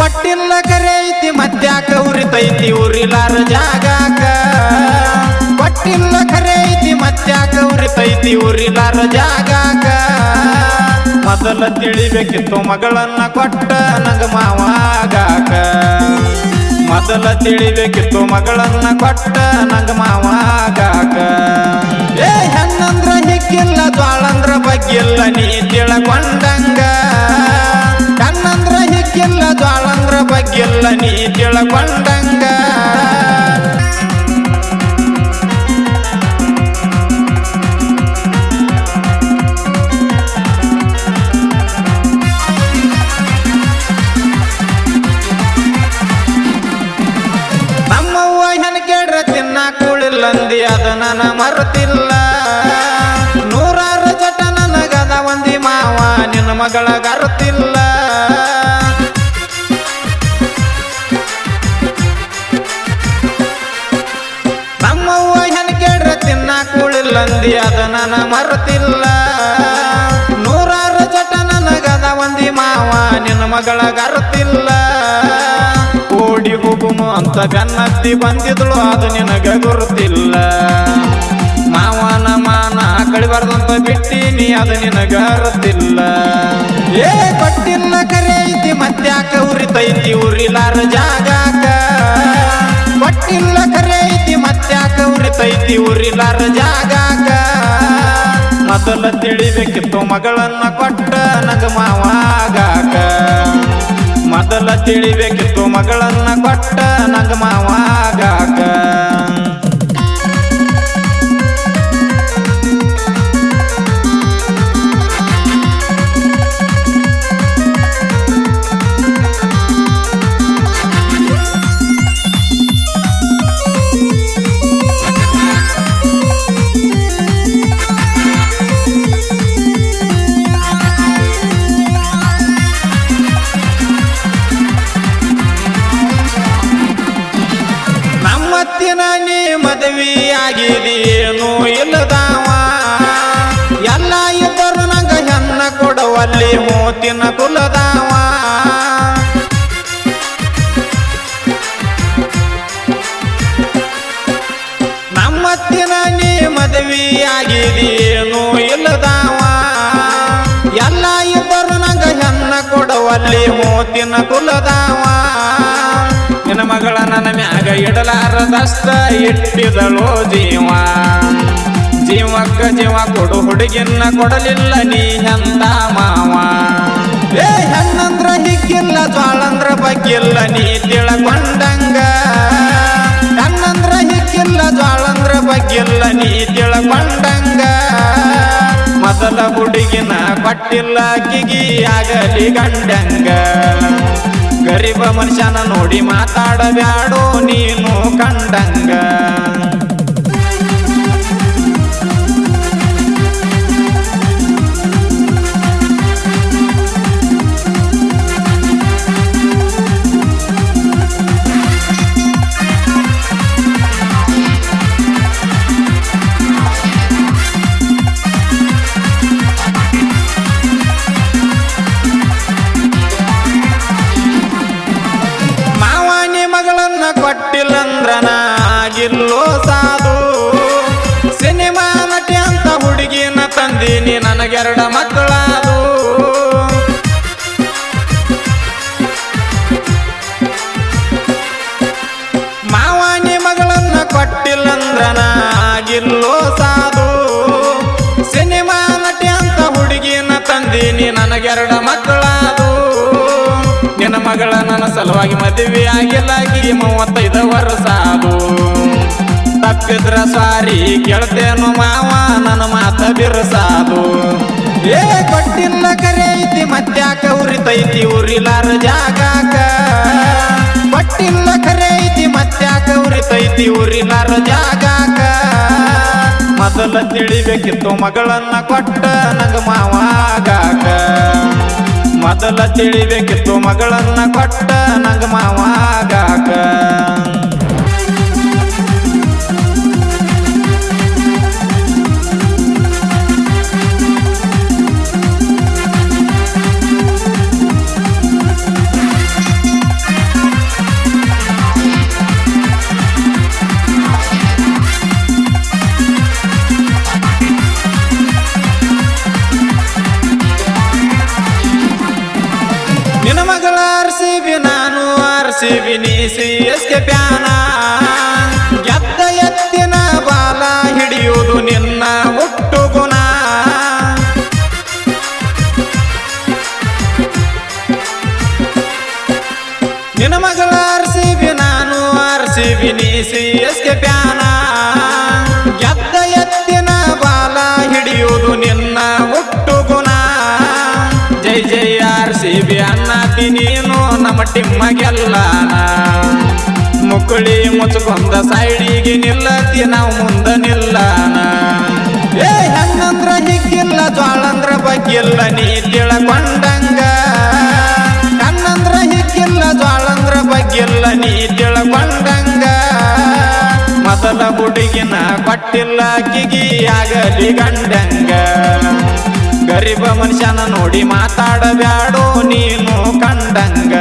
ಕೊಟ್ಟಿಲ್ಲ ಕರೆ ಐತಿ ಮತ್ಯಾಕ ಉರಿತೈತಿ ಉರಿಲಾರ ಜಾಗಾಕ ಕೊಟ್ಟಿಲ್ಲ ಕರೆ ಐತಿ ಮತ್ಯಾಕ ಉರಿತೈತಿ ಉರಿಲಾರ ಜಾಗಾಕ ಮೊದಲ ತಿಳಿಬೇಕಿತ್ತು ಮಗಳನ್ನ ಕೊಟ್ಟ ನಂಗ ಮಾವಾಗಾಕ ಮೊದಲ ತಿಳಿಬೇಕಿತ್ತು ಮಗಳನ್ನ ಕೊಟ್ಟ ನಂಗ ಮಾವಾಗಾಕ ಏ ಹೆಣ್ಣಂದ್ರ ಹಿಕ್ಕಿಲ್ಲ ಜ್ವಾಳಂದ್ರ ಬಗ್ಗಿಲ್ಲ ನೀ ತಿಳಕೊಂಡಂಗ ಕಣ್ಣಂದ್ರ ಹಿಕ್ಕಿಲ್ಲ ಜ್ವಾಳಂದ್ರ ಬಗ್ಗಿಲ್ಲ ನೀ ತಿಳಕೊಂಡಂಗ ನಮ್ಮವ್ವ ಹೆಣ್ಕೇಡ್ರ ತಿನ್ನಾಕ ಉಳಿಲ್ಲಂದಿ ಅದ ನನ್ನ ಮರೆತಿಲ್ಲ ನೂರಾರು ಜಟ ನನಗದ ಒಂದಿ ಮಾವ ನಿನ್ನ ಮಗಳ ಗರುತಿಲ್ಲ ನಮ್ಮವ್ವ ಹೆಣ್ಕೇಡ್ರ ತಿನ್ನಾಕ ಉಳಿಲ್ಲಂದಿ ಅದ ನನ್ನ ಮರೆತಿಲ್ಲ ನೂರಾರು ಜಟ ನನಗದ ಒಂದಿ ಮಾವ ನಿನ್ನ ಮಗಳ ಗರುತಿಲ್ಲ ಓಡಿ ಹೋಗುಮು ಅಂತ ಬೆನ್ನತ್ತಿ ಬಂದಿದ್ಳು ಅದು ನಿನಗ ಗುರುತಿಲ್ಲ ಮಾವನ ಮಾನ ಕಳಿಬಾರ್ದಂತ ಬಿಟ್ಟಿನಿ ಅದು ನಿನಗ ಅರುತ್ತಿಲ್ಲ ಏ ಕೊಟ್ಟಿಲ್ಲ ಕರೆ ಐತಿ ಮತ್ಯಾಕ ಉರಿತೈತಿ ಉರಿಲಾರ ಜಾಗಾಕ ಕೊಟ್ಟಿಲ್ಲ ಕರೆ ಐತಿ ಮತ್ಯಾಕ ಉರಿತೈತಿ ಉರಿಲಾರ ಜಾಗಾಕ ಮೊದಲ ತಿಳಿಬೇಕಿತ್ತು ಮಗಳನ್ನ ಕೊಟ್ಟ ನಂಗ ಮಾವಾಗಾಕ ಮೊದಲ ತಿಳಿಬೇಕಿತ್ತು ಮಗಳನ್ನ ಕೊಟ್ಟ ನಂಗ ಮಾವಾಗಾಕ ನಮ್ಮತ್ತಿನ ನೀ ಮದುವೆ ಆಗಿದೇನು ಇಲ್ಲದಾವ ಎಲ್ಲ ಇದ್ದರು ನಂಗ ಹೆಣ್ಣ ಕೊಡುವಲ್ಲಿ ಮೂತಿನ ಕುಲದಾವ ನಮ್ಮತ್ತಿನ ನೀ ಮದುವೆ ಆಗಿದೇನು ಇಲ್ಲದಾವ ಎಲ್ಲ ಇದ್ದರು ನಂಗ ಹೆಣ್ಣ ಕೊಡುವಲ್ಲಿ ಮೂತಿನ ಕುಲದಾವ ನಿನ್ನ ಮಗಳ ನನ್ನ ಮ್ಯಾಗ ಇಡಲಾರದಷ್ಟ ಇಟ್ಟಿದಳು ಜೀವ ಜೀವಕ್ಕ ಜೀವ ಕೊಡು ಹುಡುಗಿನ್ನ ಕೊಡಲಿಲ್ಲ ನೀ ಎಂತ ಮಾವ ಏ ಹೆಣ್ಣಂದ್ರ ಹಿಕ್ಕಿಲ್ಲ ಜ್ವಾಳಂದ್ರ ಬಗ್ಗಿಲ್ಲ ನೀ ತಿಳಕೊಂಡಂಗ ಹೆಣ್ಣಂದ್ರ ಹಿಕ್ಕಿಲ್ಲ ಜ್ವಾಳಂದ್ರ ಬಗ್ಗಿಲ್ಲ ನೀ ತಿಳಕೊಂಡಂಗ ಮೊದಲ ಹುಡುಗಿನ ಕೊಟ್ಟಿಲ್ಲ ಕಿಗಿ ಆಗಲಿ ಗಂಡಂಗ ಗರೀಬ ಮನುಷ್ಯನ ನೋಡಿ ಮಾತಾಡಬ್ಯಾಡೋ ನೀನು ಕಂಡಂಗ ಕೊಟ್ಟಿಲ್ಲಂದ್ರ ನಾಗಿಲ್ಲೋ ಸಾಧು ಸಿನಿಮಾ ನಟಿ ಅಂತ ಹುಡುಗಿನ ತಂದೀನಿ ನನಗೆರಡ ಮಕ್ಕಳಾದು ಮಾವಾನಿ ಮಗಳನ್ನ ಕೊಟ್ಟಿಲ್ಲಂದ್ರ ನಾಗಿಲ್ಲೋ ಸಾಧು ಸಿನಿಮಾ ನಟಿ ಅಂತ ಹುಡುಗಿನ ತಂದೀನಿ ನನಗೆರಡ ಮಕ್ಕಳಾದು ನಿನ್ನ ಮಗಳ ನನ್ನ ಸಲುವಾಗಿ ಮದುವೆ ಆಗಿಲ್ಲ 35 ವರ್ಷ ಅದು ತಪ್ಪಿದ್ರ ಸಾರಿ ಕೇಳ್ತೇನು ಮಾವ ನನ್ನ ಮಾತ ಬಿರುಸಾದು ಏ ಕೊಟ್ಟಿಲ್ಲ ಕರೆ ಐತಿ ಮತ್ಯಾಕ ಉರಿತೈತಿ ಉರಿಲಾರ ಜಾಗಾಕ ಕೊಟ್ಟಿಲ್ಲ ಕರೆ ಐತಿ ಮತ್ಯಾಕ ಉರಿತೈತಿ ಉರಿಲಾರ ಜಾಗಾಕ ಮೊದಲ ತಿಳಿಬೇಕಿತ್ತು ಮಗಳನ್ನ ಕೊಟ್ಟ ನಂಗ ಮಾವಾಗಾಕ ಮೊದಲ ತಿಳಿಬೇಕಿತ್ತು ಮಗಳನ್ನ ಕೊಟ್ಟ ನಂಗ ಮಾವಾಗಾಕ RCB ನಾನು RCB ನೀ CSK ಪ್ಯಾನ ಗೆದ್ದ ಎತ್ತಿನ ಬಾಲ ಹಿಡಿಯುವುದು ನಿನ್ನ ಹುಟ್ಟು ಗುಣ ನಿನ್ನ ಮಗಳ RCB ನಾನು RCB ನೀ CSK ಪ್ಯಾನ ಗೆದ್ದ ಎತ್ತಿನ ಬಾಲ ಹಿಡಿಯುವುದು ನಿನ್ನ ಹುಟ್ಟು ಗುಣ ಜೈ ಜೈ RCB ಅನ್ನತಿ ನೀನು ನಮ್ಮ ಟಿಮ್ಮ ಗೆಲ್ಲಾನ ಮುಕ್ಕಳಿ ಮುಚ್ಕೊಂಡ ಸೈಡಿಗೆ ನಿಲ್ಲತಿ ನಾವು ಮುಂದ ನಿಲ್ಲಾನ ಏ ಹೆಣ್ಣಂದ್ರ ಹಿಗ್ಗಿಲ್ಲ ಜ್ವಾಳಂದ್ರ ಬಗ್ಗಿಲ್ಲ ನೀ ತಿಳ್ಕೊಂಡಂಗ ಹೆಣ್ಣಂದ್ರ ಹಿಗ್ಗಿಲ್ಲ ಜ್ವಾಳಂದ್ರ ಬಗ್ಗಿಲ್ಲ ನೀ ತಿಳ್ಕೊಂಡಂಗ ಮೊದಲ ಹುಡುಗಿನ ಕೊಟ್ಟಿಲ್ಲ ಕಿಗಿ ಆಗಲಿ ಗಂಡಂಗ ಗರೀಬ ಮನುಷ್ಯನ ನೋಡಿ ಮಾತಾಡಬ್ಯಾಡೋ ನೀನು ಕಂಡಂಗ